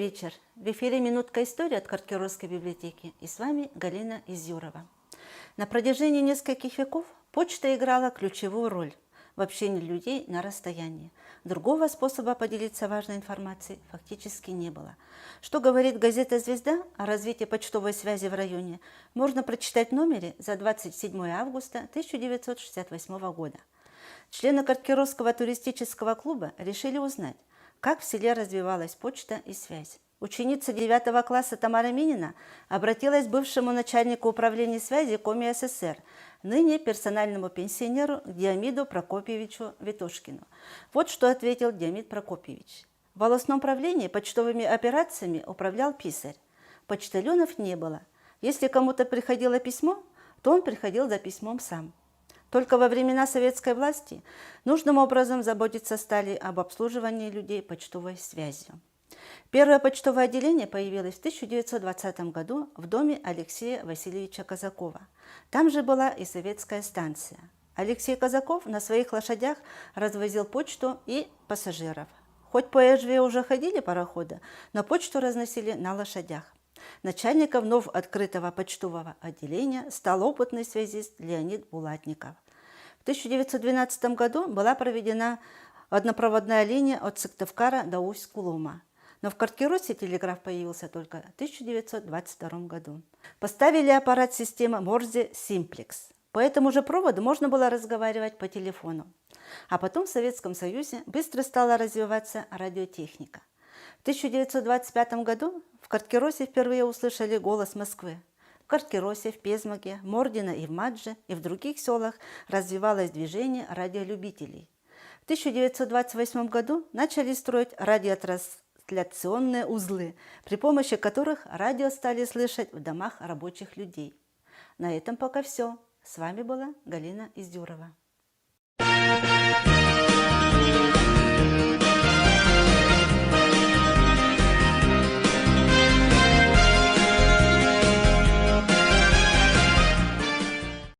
вечер. В эфире «Минутка истории» от Карткировской библиотеки. И с вами Галина Изюрова. На протяжении нескольких веков почта играла ключевую роль в общении людей на расстоянии. Другого способа поделиться важной информацией фактически не было. Что говорит газета «Звезда» о развитии почтовой связи в районе, можно прочитать в номере за 27 августа 1968 года. Члены Карткировского туристического клуба решили узнать, как в селе развивалась почта и связь. Ученица 9 класса Тамара Минина обратилась к бывшему начальнику управления связи Коми СССР, ныне персональному пенсионеру Диамиду Прокопьевичу Ветошкину. Вот что ответил Диамид Прокопьевич. В волостном правлении почтовыми операциями управлял писарь. Почтальонов не было. Если кому-то приходило письмо, то он приходил за письмом сам. Только во времена советской власти нужным образом заботиться стали об обслуживании людей почтовой связью. Первое почтовое отделение появилось в 1920 году в доме Алексея Васильевича Казакова. Там же была и советская станция. Алексей Казаков на своих лошадях развозил почту и пассажиров. Хоть по Эжве уже ходили пароходы, но почту разносили на лошадях. Начальником вновь открытого почтового отделения стал опытный связист Леонид Булатников. В 1912 году была проведена однопроводная линия от Сыктывкара до Усть-Кулума. Но в Карткиросе телеграф появился только в 1922 году. Поставили аппарат системы Морзе Симплекс. По этому же проводу можно было разговаривать по телефону. А потом в Советском Союзе быстро стала развиваться радиотехника. В 1925 году в Карткиросе впервые услышали голос Москвы. В Карткиросе, в Пезмаге, Мордино и в Мадже и в других селах развивалось движение радиолюбителей. В 1928 году начали строить радиотрансляционные узлы, при помощи которых радио стали слышать в домах рабочих людей. На этом пока все. С вами была Галина Изюрова.